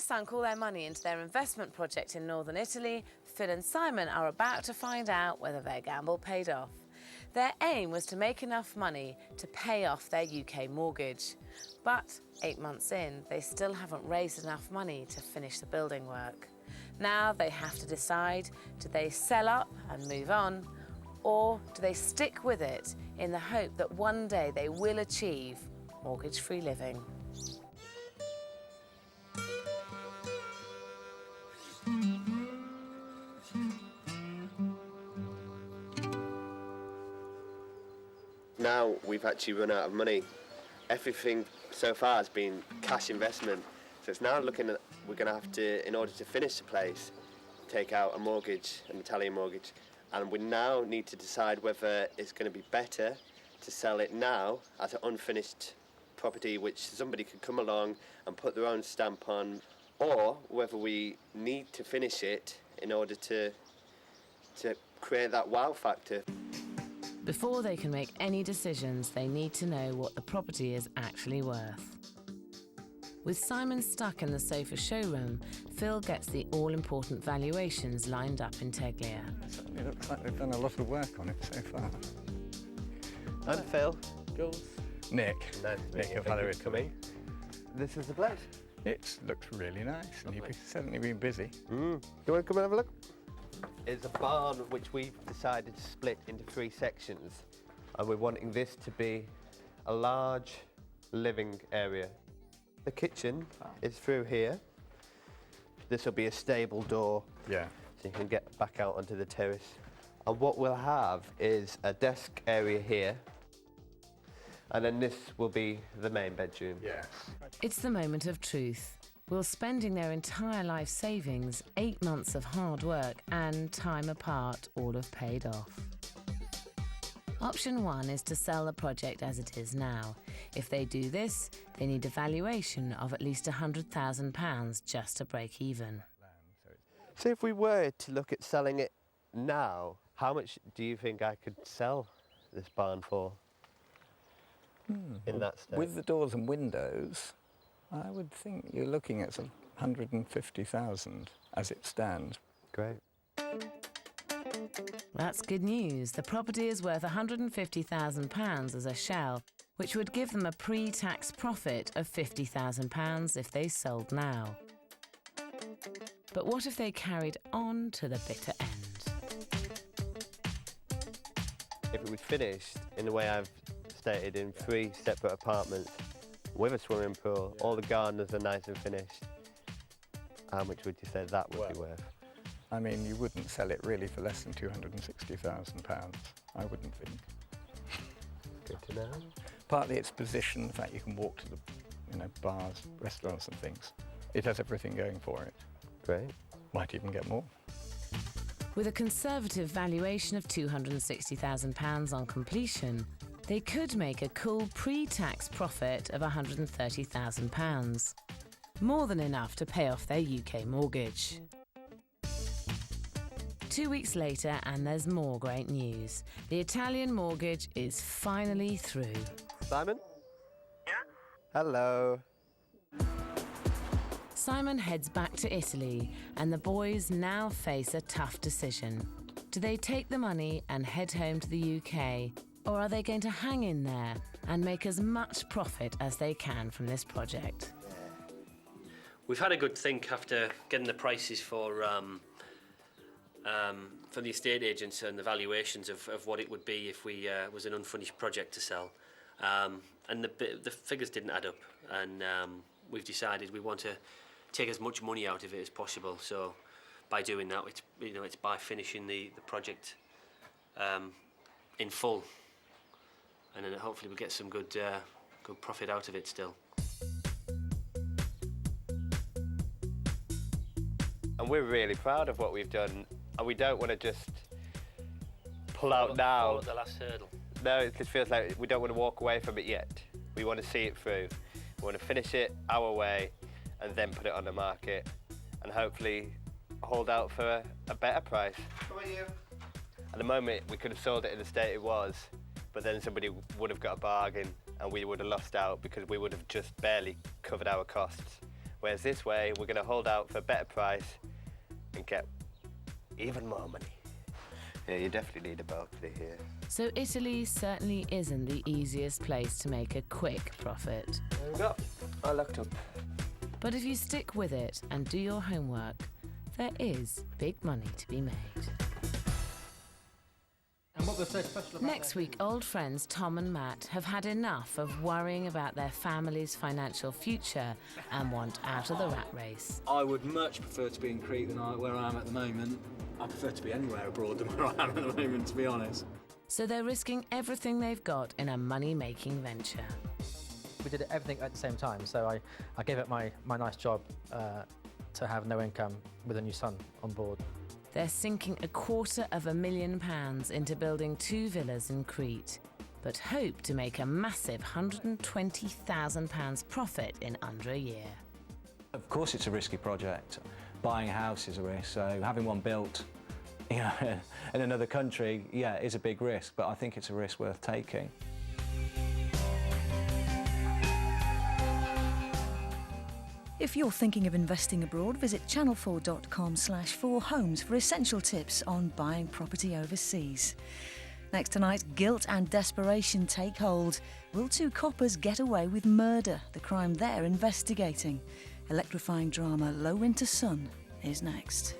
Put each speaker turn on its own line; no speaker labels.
sunk all their money into their investment project in northern Italy, Phil and Simon are about to find out whether their gamble paid off. Their aim was to make enough money to pay off their UK mortgage. But 8 months in, they still haven't raised enough money to finish the building work. Now they have to decide, do they sell up and move on, or do they stick with it in the hope that one day they will achieve mortgage-free living?
Now we've actually run out of money. Everything so far has been cash investment. So it's now looking at, we're going to have to, in order to finish the place, take out a mortgage, an Italian mortgage. And we now need to decide whether it's going to be better to sell it now as an unfinished property which somebody could come along and put their own stamp on, or whether we need to finish it in order to create that wow factor.
Before they can make any decisions, they need to know what the property is actually worth. With Simon stuck in the sofa showroom, Phil gets the all-important valuations lined up in Teglia.
It looks like they've done a lot of work on it so far.
I'm Phil.
Jules.
Nick.
Nice to meet you.
of
Thank
Other
you for coming. This is the place.
It looks really nice, and you've certainly been busy.
Do you want to come and have a look? It's a barn which we've decided to split into 3 sections, and we're wanting this to be a large living area. The kitchen is through here. This will be a stable door,
Yeah.
so you can get back out onto the terrace. And what we'll have is a desk area here, and then this will be the main bedroom.
Yes.
It's the moment of truth. Will spending their entire life savings, 8 months of hard work and time apart all have paid off? Option 1 is to sell the project as it is now. If they do this, they need a valuation of at least £100,000 just to break even.
So if we were to look at selling it now, how much do you think I could sell this barn for? In that state?
With the doors and windows, I would think you're looking at some 150,000 as it stands.
Great.
That's good news. The property is worth £150,000 as a shell, which would give them a pre-tax profit of £50,000 if they sold now. But what if they carried on to the bitter end?
If it was finished in the way I've stated, in 3 separate apartments with a swimming pool, all the gardeners are nice and finished, how much would you say that would be worth?
I mean, you wouldn't sell it really for less than £260,000, I wouldn't think.
Good to know.
Partly its position, the fact you can walk to the bars, restaurants and things. It has everything going for it.
Great.
Might even get more.
With a conservative valuation of £260,000 on completion, they could make a cool pre-tax profit of £130,000. More than enough to pay off their UK mortgage. 2 weeks later, and there's more great news. The Italian mortgage is finally through.
Simon?
Yeah?
Hello.
Simon heads back to Italy, and the boys now face a tough decision. Do they take the money and head home to the UK, or are they going to hang in there and make as much profit as they can from this project?
We've had a good think after getting the prices for the estate agents and the valuations of what it would be if we was an unfinished project to sell. And the figures didn't add up, and we've decided we want to take as much money out of it as possible. So by doing that, it's by finishing the project in full, and then hopefully we'll get some good profit out of it still.
And we're really proud of what we've done, and we don't want to just pull out now.
Follow the last hurdle.
No, it just feels like we don't want to walk away from it yet. We want to see it through. We want to finish it our way and then put it on the market and hopefully hold out for a better price. How are you? At the moment, we could have sold it in the state it was, but then somebody would have got a bargain and we would have lost out because we would have just barely covered our costs. Whereas this way, we're going to hold out for a better price and get even more money. Yeah, you definitely need a balcony here.
So Italy certainly isn't the easiest place to make a quick profit.
There we go. I looked up.
But if you stick with it and do your homework, there is big money to be made.
And what was so special about
Next week, old friends Tom and Matt have had enough of worrying about their family's financial future and want out of the rat race.
I would much prefer to be in Crete than where I am at the moment. I prefer to be anywhere abroad than where I am at the moment, to be honest.
So they're risking everything they've got in a money-making venture.
We did everything at the same time, so I gave up my nice job to have no income with a new son on board.
They're sinking £250,000 into building 2 villas in Crete, but hope to make a massive £120,000 profit in under a year.
Of course it's a risky project. Buying a house is a risk, so having one built in another country, yeah, is a big risk, but I think it's a risk worth taking.
If you're thinking of investing abroad, visit channel4.com/4homes for essential tips on buying property overseas. Next tonight, guilt and desperation take hold. Will 2 coppers get away with murder, the crime they're investigating? Electrifying drama Low Winter Sun is next.